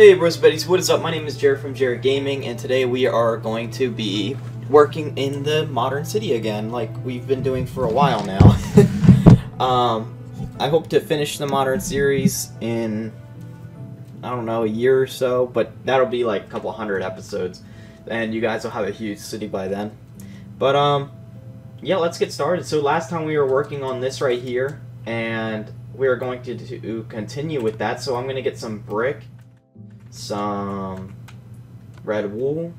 Hey bros, buddies, what is up? My name is Jared from Jarid Gaming, and today we are going to be working in the modern city again, like we've been doing for a while now. I hope to finish the modern series in, I don't know, a year or so, but that'll be like a couple hundred episodes, and you guys will have a huge city by then. But, yeah, let's get started. So last time we were working on this right here, and we are going to continue with that, so I'm going to get some brick, some red wool,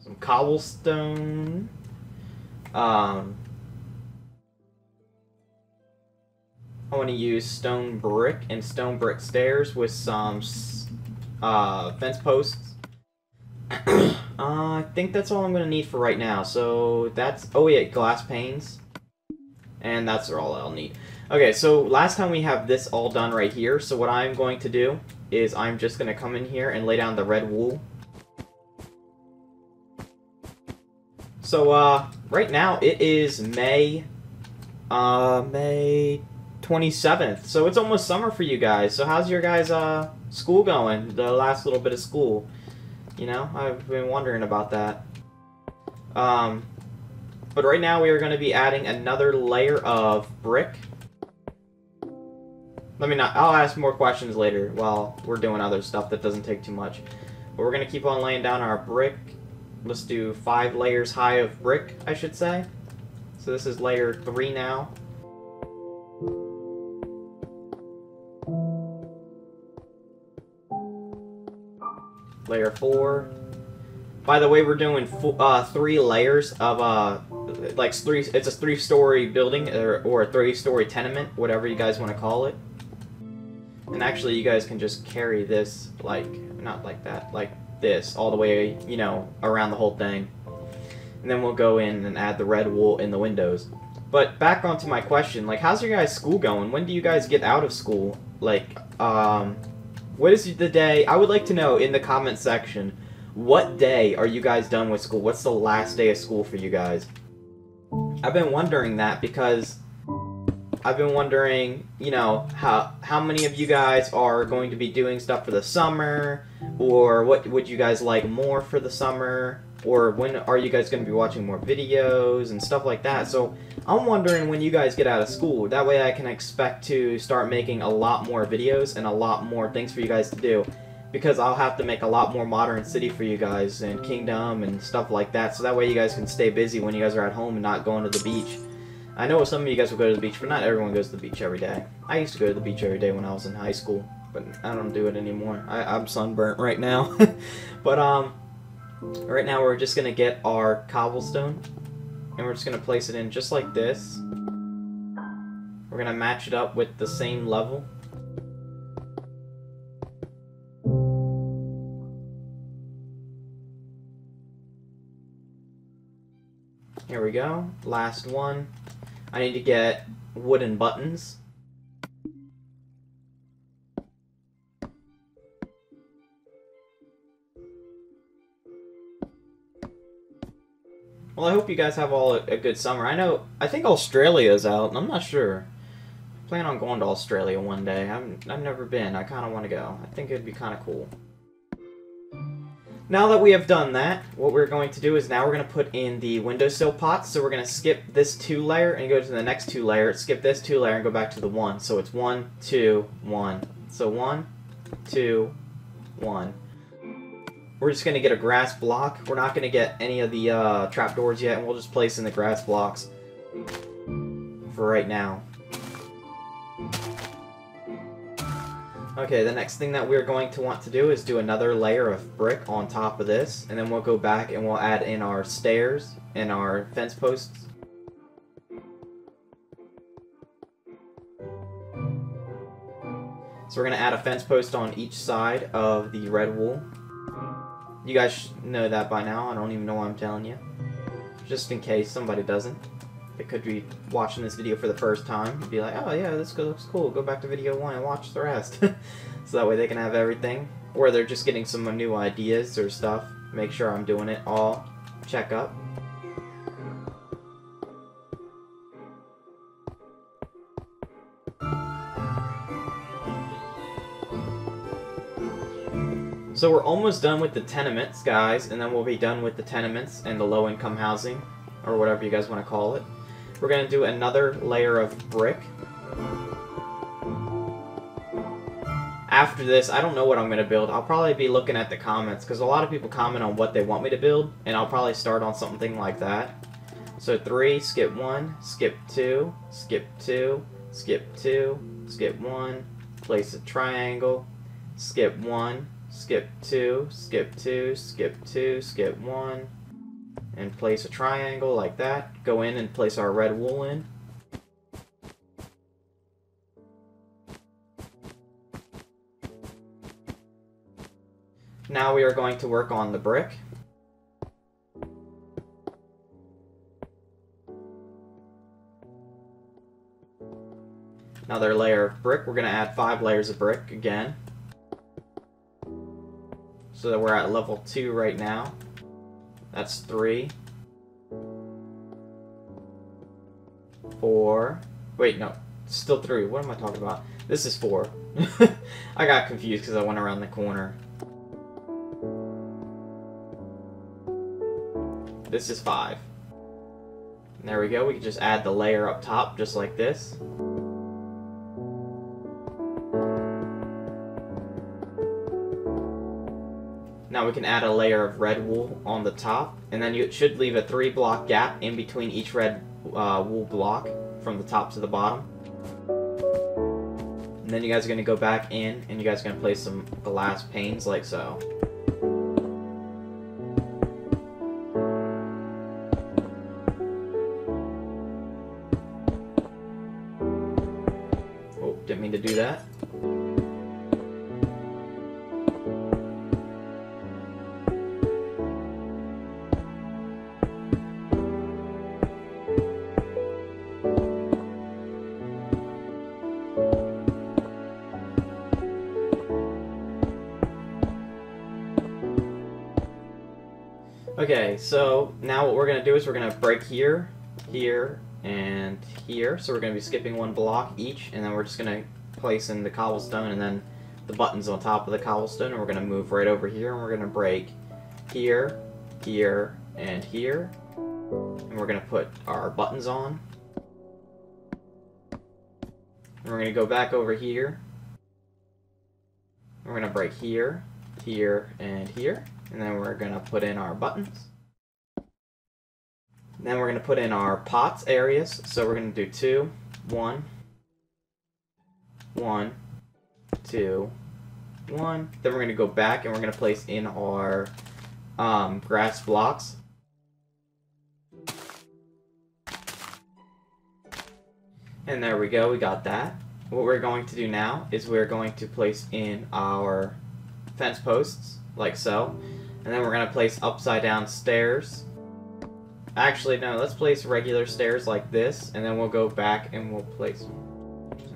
some cobblestone, I want to use stone brick and stone brick stairs with some fence posts. I think that's all I'm going to need for right now. So that's, oh yeah, glass panes. And that's all I'll need. Okay, so last time we have this all done right here. So what I'm going to do is I'm just going to come in here and lay down the red wool. So right now it is May 27th. So it's almost summer for you guys. So how's your guys' school going? The last little bit of school. You know, I've been wondering about that. But right now we are going to be adding another layer of brick. I'll ask more questions later while we're doing other stuff that doesn't take too much. But we're going to keep on laying down our brick. Let's do 5 layers high of brick, I should say. So this is layer 3 now. Layer 4. By the way, we're doing 3 layers of it's a 3-story building or a 3-story tenement, whatever you guys want to call it. And actually, you guys can just carry this not like that, like this, all the way, you know, around the whole thing. And then we'll go in and add the red wool in the windows. But back onto my question, like, how's your guys' school going? When do you guys get out of school? Like, what is the day? I would like to know in the comment section, what day are you guys done with school? What's the last day of school for you guys? I've been wondering that because I've been wondering, you know, how many of you guys are going to be doing stuff for the summer, or what would you guys like more for the summer, or when are you guys going to be watching more videos and stuff like that. So I'm wondering when you guys get out of school. That way I can expect to start making a lot more videos and a lot more things for you guys to do. Because I'll have to make a lot more modern city for you guys and kingdom and stuff like that. So that way you guys can stay busy when you guys are at home and not going to the beach. I know some of you guys will go to the beach, but not everyone goes to the beach every day. I used to go to the beach every day when I was in high school, but I don't do it anymore. I'm sunburnt right now. But right now we're just gonna get our cobblestone and we're just gonna place it in just like this. We're gonna match it up with the same level. Here we go. Last one. I need to get wooden buttons. Well, I hope you guys have all a good summer. I think Australia's out, and I'm not sure. I plan on going to Australia one day. I've never been. I kind of want to go. I think it'd be kind of cool. Now that we have done that, what we're going to do is now we're going to put in the windowsill pots. So we're going to skip this 2 layer and go to the next 2 layer. Skip this 2 layer and go back to the 1. So it's 1, 2, 1. So 1, 2, 1. We're just going to get a grass block. We're not going to get any of the trapdoors yet, and we'll just place in the grass blocks for right now. Okay, the next thing that we're going to want to do is do another layer of brick on top of this, and then we'll go back and we'll add in our stairs and our fence posts. So we're going to add a fence post on each side of the red wool. You guys know that by now. I don't even know why I'm telling you. Just in case somebody doesn't. They could be watching this video for the first time and be like, oh yeah, this looks cool. Go back to video 1 and watch the rest. So that way they can have everything. Or they're just getting some new ideas or stuff. Make sure I'm doing it all. Check up. So we're almost done with the tenements, guys, and then we'll be done with the tenements and the low-income housing, or whatever you guys want to call it. We're going to do another layer of brick. After this, I don't know what I'm going to build. I'll probably be looking at the comments, because a lot of people comment on what they want me to build, and I'll probably start on something like that. So 3, skip 1, skip 2, skip 2, skip 2, skip 1, place a triangle, skip 1, skip 2, skip 2, skip 2, skip 1, and place a triangle like that. Go in and place our red wool in. Now we are going to work on the brick. Another layer of brick. We're going to add 5 layers of brick again. So that we're at level 2 right now. That's 3. 4. Wait, no. Still 3. What am I talking about? This is 4. I got confused because I went around the corner. This is 5. And there we go. We can just add the layer up top just like this. Now we can add a layer of red wool on the top, and then you should leave a 3-block gap in between each red wool block from the top to the bottom. And then you guys are going to go back in, and you guys are going to place some glass panes like so. Oh, didn't mean to do that. Okay, so now what we're going to do is we're going to break here, here, and here. So we're going to be skipping 1 block each, and then we're just going to place in the cobblestone and then the buttons on top of the cobblestone, and we're going to move right over here, and we're going to break here, here, and here. And we're going to put our buttons on. And we're going to go back over here. We're going to break here, here, and here. And then we're going to put in our buttons. Then we're going to put in our pots areas. So we're going to do 2, 1, 1, 2, 1. Then we're going to go back and we're going to place in our grass blocks. And there we go, we got that. What we're going to do now is we're going to place in our fence posts, like so. And then we're going to place upside down stairs. Actually, no, let's place regular stairs like this, and then we'll go back and we'll place...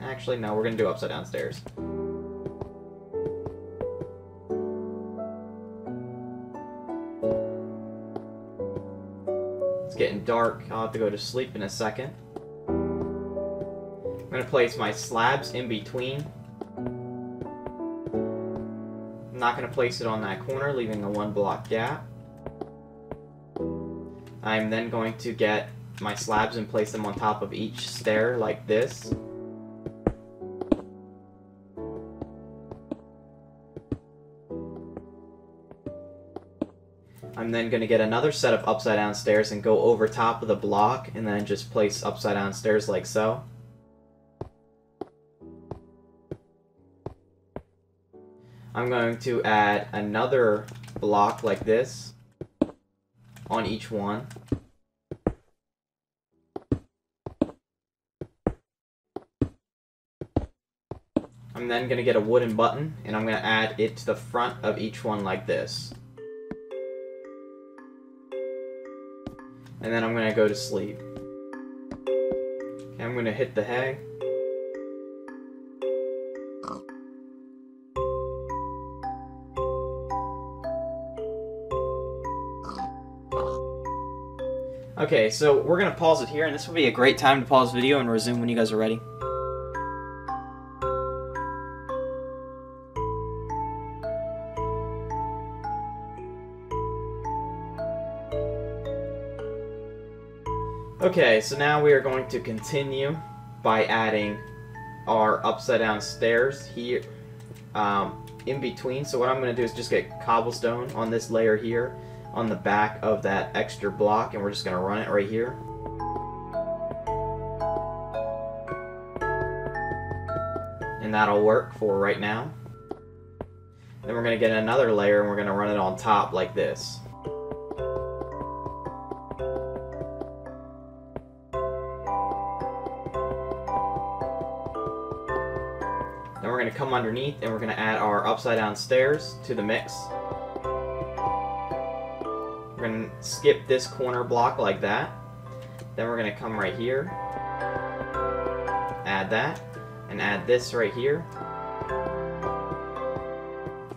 Actually, no, we're going to do upside down stairs. It's getting dark. I'll have to go to sleep in a second. I'm going to place my slabs in between. I'm not going to place it on that corner, leaving a 1-block gap. I'm then going to get my slabs and place them on top of each stair like this. I'm then going to get another set of upside down stairs and go over top of the block and then just place upside down stairs like so. I'm going to add another block like this on each one. I'm then going to get a wooden button and I'm going to add it to the front of each one like this. And then I'm going to go to sleep. Okay, I'm going to hit the hay. Okay, so we're going to pause it here, and this will be a great time to pause the video and resume when you guys are ready. Okay, so now we are going to continue by adding our upside down stairs here in between. So what I'm going to do is just get cobblestone on this layer here on the back of that extra block, and we're just going to run it right here. And that'll work for right now. Then we're going to get another layer and we're going to run it on top like this. Then we're going to come underneath and we're going to add our upside down stairs to the mix. We're going to skip this corner block like that. Then we're going to come right here, add that, and add this right here.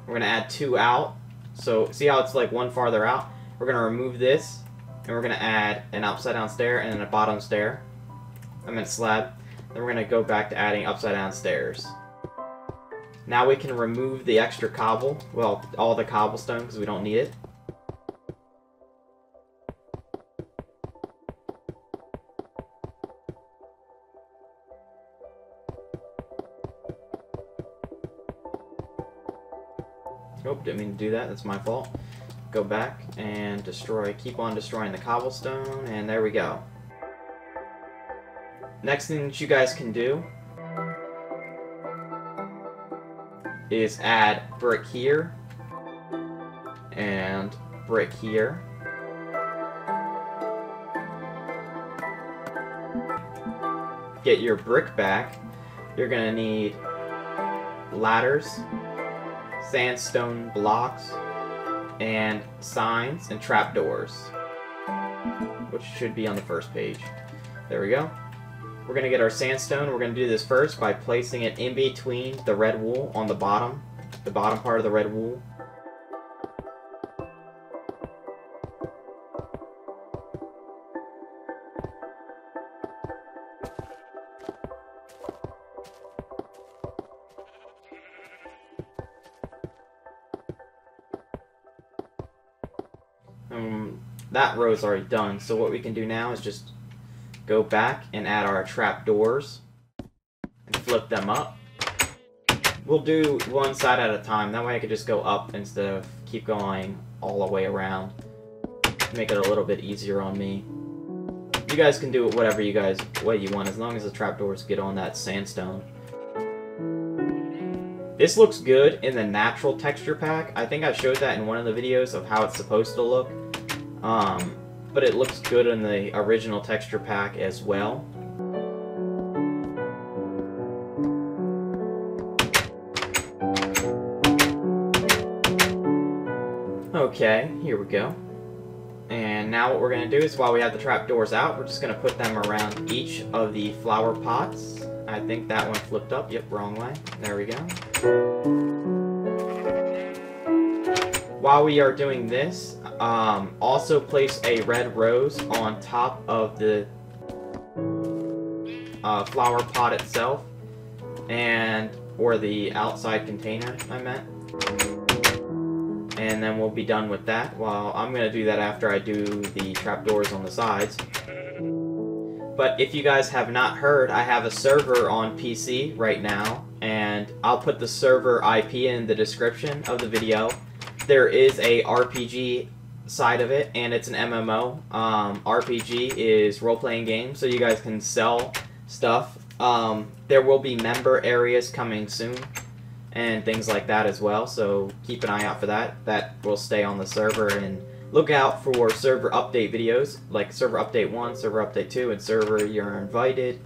We're going to add 2 out. So see how it's like one farther out? We're going to remove this and we're going to add an upside down stair and then a bottom stair. I meant slab. Then we're going to go back to adding upside down stairs. Now we can remove the extra cobble, well, all the cobblestone because we don't need it. Oh, didn't mean to do that, that's my fault. Go back and destroy, keep on destroying the cobblestone, and there we go. Next thing that you guys can do is add brick here and brick here. Get your brick back, you're gonna need ladders, sandstone blocks, and signs and trapdoors, which should be on the first page. There we go. We're going to get our sandstone. We're going to do this first by placing it in between the red wool on the bottom part of the red wool. That row is already done, so what we can do now is just go back and add our trapdoors and flip them up. We'll do one side at a time, that way I could just go up instead of keep going all the way around. Make it a little bit easier on me. You guys can do it whatever way you want, as long as the trapdoors get on that sandstone. This looks good in the natural texture pack. I think I showed that in one of the videos of how it's supposed to look. But it looks good in the original texture pack as well. Okay, here we go. And now what we're going to do is, while we have the trapdoors out, we're just going to put them around each of the flower pots. I think that one flipped up. Yep, wrong way. There we go. While we are doing this, also place a red rose on top of the flower pot itself, or the outside container, I meant. And then we'll be done with that. Well, I'm going to do that after I do the trapdoors on the sides. But if you guys have not heard, I have a server on PC right now, and I'll put the server IP in the description of the video. There is a RPG side of it, and it's an MMO. RPG is role-playing game, so you guys can sell stuff. There will be member areas coming soon, and things like that as well, so keep an eye out for that. That will stay on the server, and look out for server update videos, like server update 1, server update 2, and server you're invited.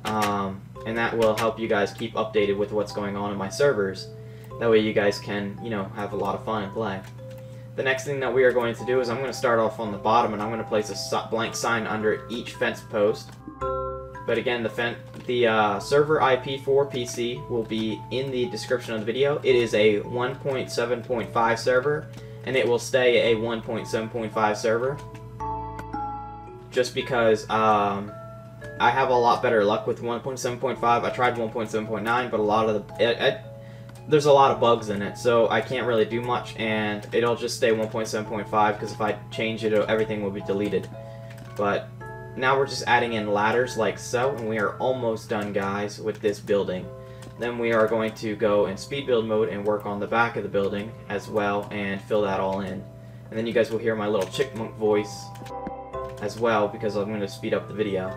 And that will help you guys keep updated with what's going on in my servers. That way you guys can, you know, have a lot of fun and play. The next thing that we are going to do is I'm going to start off on the bottom, and I'm going to place a blank sign under each fence post. But again, the server IP for PC will be in the description of the video. It is a 1.7.5 server, and it will stay a 1.7.5 server. Just because I have a lot better luck with 1.7.5. I tried 1.7.9, but a lot of there's a lot of bugs in it, so I can't really do much, and it'll just stay 1.7.5, because if I change it, everything will be deleted. But now we're just adding in ladders like so, and we are almost done, guys, with this building. Then we are going to go in speed build mode and work on the back of the building as well and fill that all in. And then you guys will hear my little chipmunk voice as well because I'm going to speed up the video.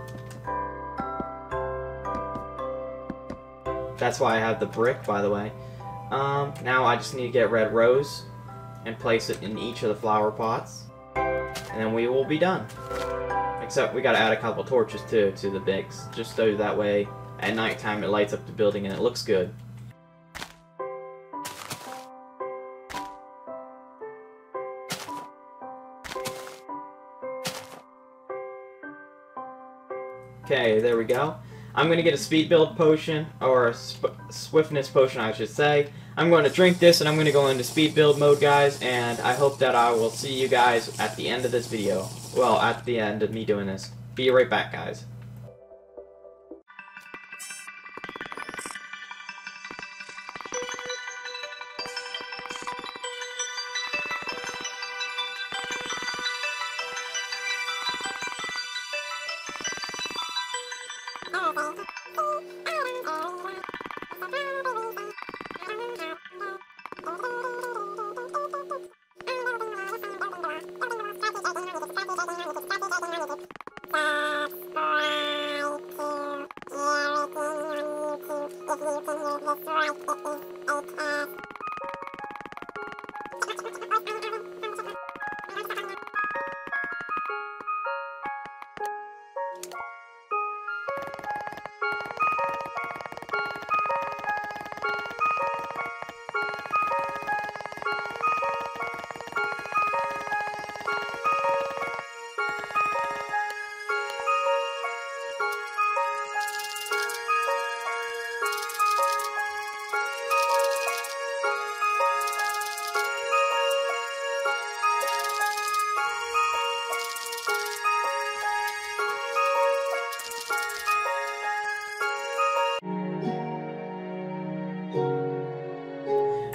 That's why I have the brick, by the way. Now I just need to get red rose and place it in each of the flower pots. And then we will be done. Except we gotta add a couple torches too to the mix, just so that way at nighttime it lights up the building and it looks good. Okay, there we go. I'm going to get a speed build potion, or a swiftness potion I should say. I'm going to drink this and I'm going to go into speed build mode, guys, and I hope that I will see you guys at the end of this video. Well, at the end of me doing this. Be right back, guys.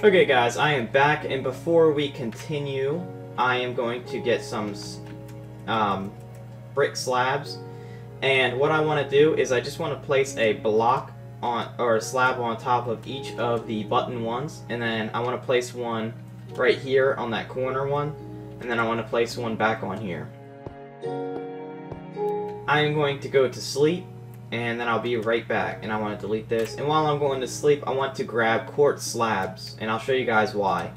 Okay guys, I am back, and before we continue, I am going to get some brick slabs, and what I want to do is I just want to place a block on, or a slab on top of each of the button ones, and then I want to place one right here on that corner one, and then I want to place one back on here. I am going to go to sleep, and then I'll be right back, and I want to delete this. And while I'm going to sleep, I want to grab quartz slabs, and I'll show you guys why.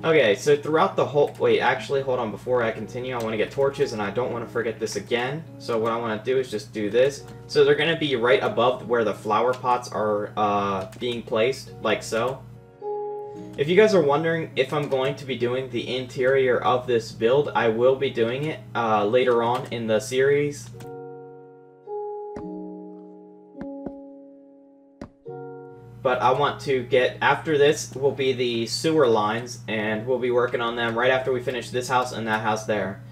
Okay, so throughout the whole... Wait, actually, hold on. Before I continue, I want to get torches, and I don't want to forget this again. So what I want to do is just do this. So they're going to be right above where the flower pots are being placed, like so. If you guys are wondering if I'm going to be doing the interior of this build, I will be doing it later on in the series. But I want to get, after this will be the sewer lines, and we'll be working on them right after we finish this house and that house there.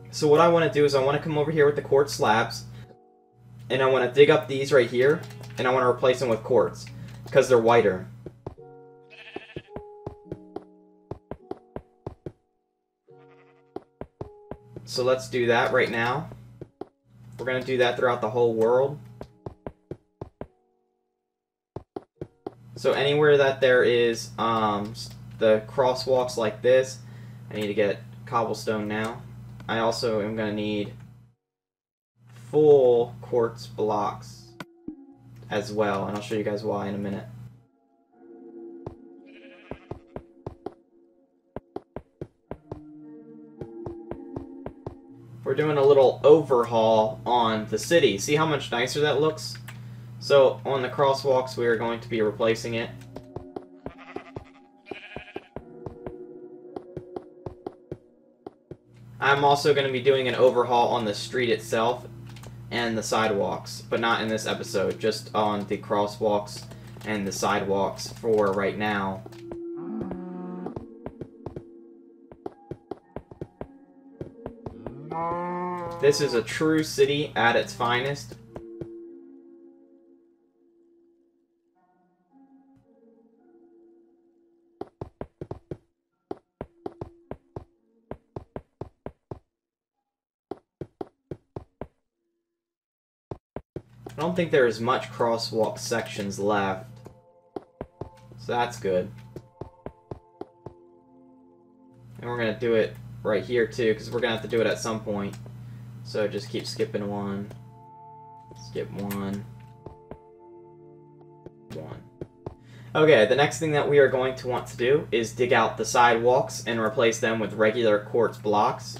So what I want to do is I want to come over here with the quartz slabs, and I want to dig up these right here, and I want to replace them with quartz, because they're whiter. So let's do that right now. We're going to do that throughout the whole world. So anywhere that there is the crosswalks like this, I need to get cobblestone now. I also am going to need full quartz blocks as well, and I'll show you guys why in a minute. We're doing a little overhaul on the city. See how much nicer that looks? So, on the crosswalks, we are going to be replacing it. I'm also going to be doing an overhaul on the street itself and the sidewalks, but not in this episode, just on the crosswalks and the sidewalks for right now. This is a true city at its finest. I don't think there's much crosswalk sections left. So that's good. And we're going to do it right here too, because we're going to have to do it at some point. So just keep skipping one. Skip one. One. Okay, the next thing that we are going to want to do is dig out the sidewalks and replace them with regular quartz blocks.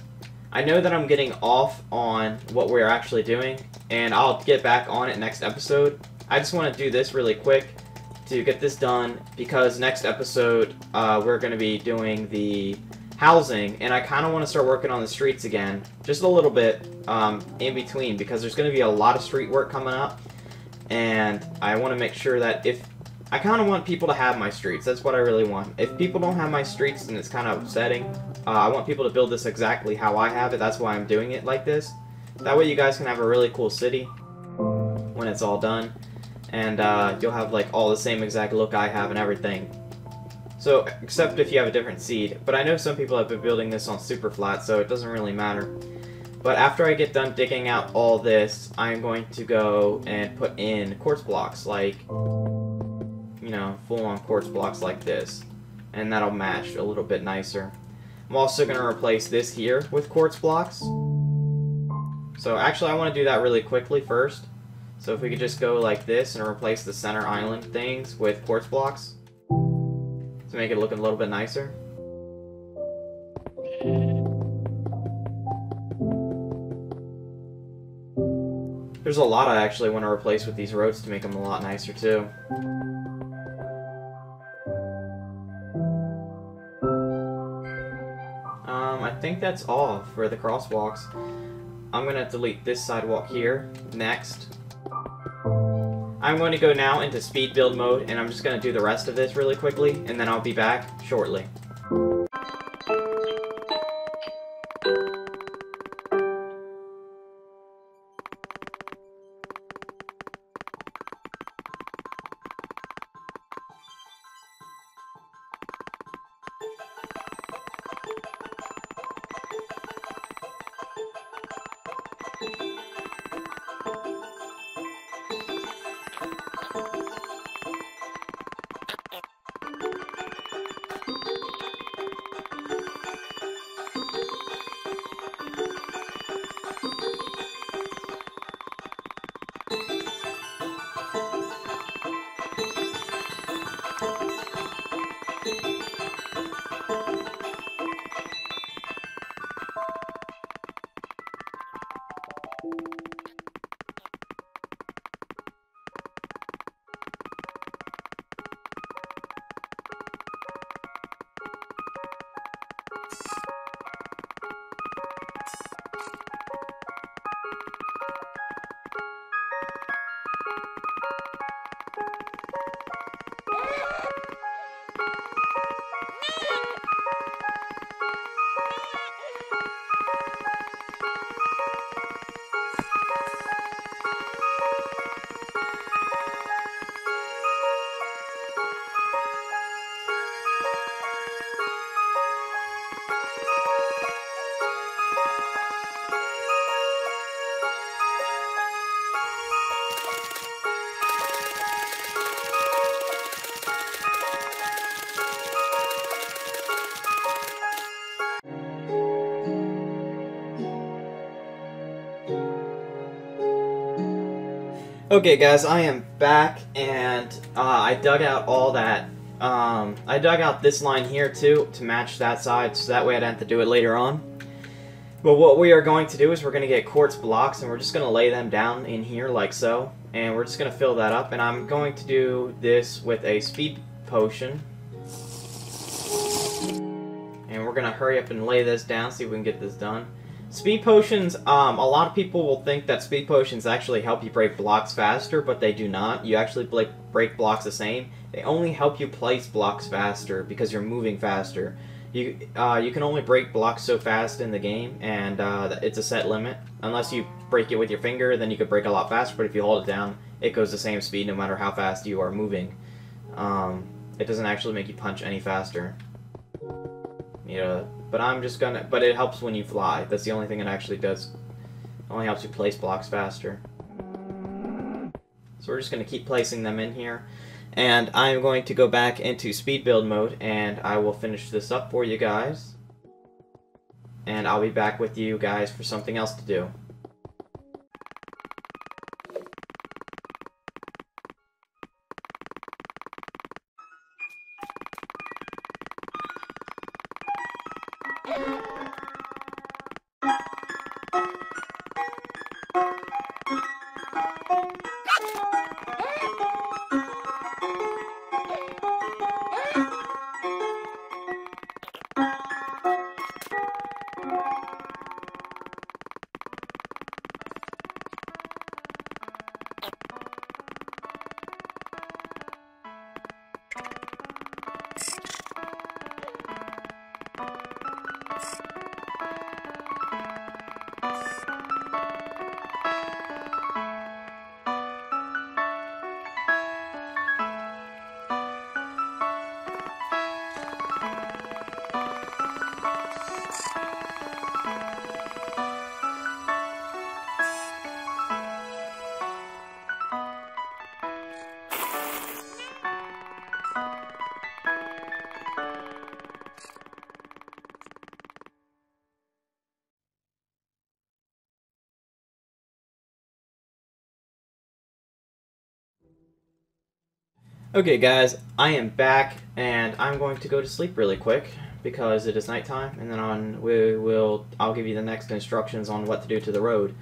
I know that I'm getting off on what we're actually doing, and I'll get back on it next episode. I just want to do this really quick to get this done, because next episode we're going to be doing the housing, and I kind of want to start working on the streets again, just a little bit in between, because there's going to be a lot of street work coming up, and I want to make sure that if I kind of want people to have my streets. That's what I really want. If people don't have my streets, then it's kind of upsetting. I want people to build this exactly how I have it. That's why I'm doing it like this. That way you guys can have a really cool city when it's all done. And you'll have like all the same exact look I have and everything. So, except if you have a different seed. But I know some people have been building this on super flat, so it doesn't really matter. But after I get done digging out all this, I'm going to go and put in quartz blocks, like, you know, full-on quartz blocks like this. And that'll match a little bit nicer. I'm also going to replace this here with quartz blocks. So actually I want to do that really quickly first. So if we could just go like this and replace the center island things with quartz blocks to make it look a little bit nicer. There's a lot I actually want to replace with these roads to make them a lot nicer too. I think that's all for the crosswalks. I'm going to delete this sidewalk here next. I'm going to go now into speed build mode, and I'm just going to do the rest of this really quickly, and then I'll be back shortly. Okay guys, I am back, and I dug out all that, I dug out this line here too, to match that side, so that way I don't have to do it later on. But what we are going to do is we're going to get quartz blocks, and we're just going to lay them down in here like so, and we're just going to fill that up, and I'm going to do this with a speed potion. And we're going to hurry up and lay this down, see if we can get this done. Speed potions, a lot of people will think that speed potions actually help you break blocks faster, but they do not. You actually break blocks the same. They only help you place blocks faster because you're moving faster. You can only break blocks so fast in the game, and it's a set limit. Unless you break it with your finger, then you could break a lot faster, but if you hold it down, it goes the same speed no matter how fast you are moving. It doesn't actually make you punch any faster. Yeah, but it helps when you fly. That's the only thing it actually does. It only helps you place blocks faster. So we're just going to keep placing them in here. And I'm going to go back into speed build mode, and I will finish this up for you guys. And I'll be back with you guys for something else to do. Okay guys, I am back, and I'm going to go to sleep really quick because it is nighttime, and then I'll give you the next instructions on what to do to the road.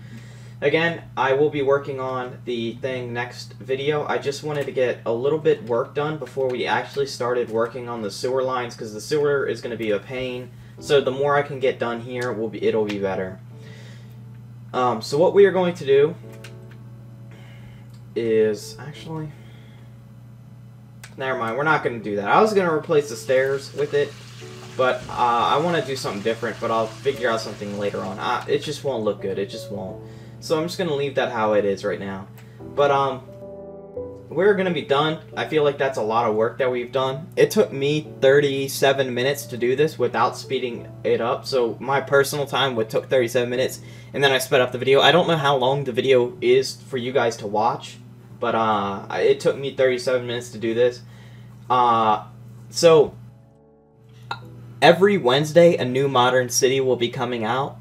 Again, I will be working on the thing next video. I just wanted to get a little bit work done before we actually started working on the sewer lines, because the sewer is going to be a pain. So the more I can get done here, it'll be better. So what we are going to do is actually... Never mind, we're not going to do that. I was going to replace the stairs with it, but I want to do something different, but I'll figure out something later on. It just won't look good. It just won't. So I'm just going to leave that how it is right now. But we're going to be done. I feel like that's a lot of work that we've done. It took me 37 minutes to do this without speeding it up. So my personal time took 37 minutes, and then I sped up the video. I don't know how long the video is for you guys to watch, but it took me 37 minutes to do this. So every Wednesday a new Modern City will be coming out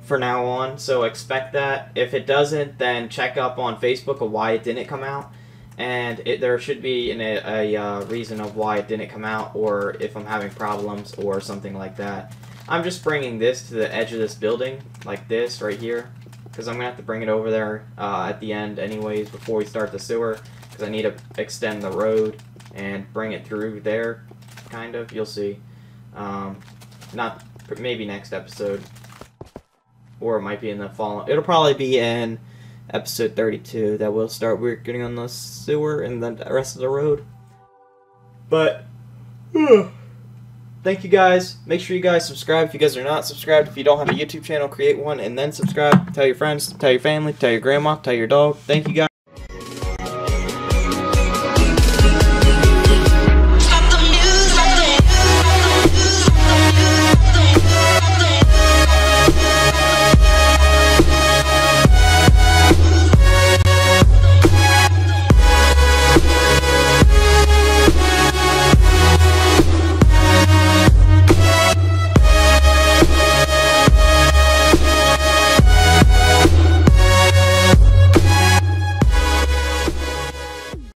for now on, so expect that. If it doesn't, then check up on Facebook of why it didn't come out, and there should be a reason of why it didn't come out, or if I'm having problems or something like that. I'm just bringing this to the edge of this building, like this right here, because I'm going to have to bring it over there at the end anyways before we start the sewer, because I need to extend the road and bring it through there, kind of. You'll see. Maybe next episode, or it might be in the fall. It'll probably be in episode 32 that we'll start working on the sewer and then the rest of the road. But thank you guys. Make sure you guys subscribe if you guys are not subscribed. If you don't have a YouTube channel, create one and then subscribe. Tell your friends, tell your family, tell your grandma, tell your dog. Thank you guys.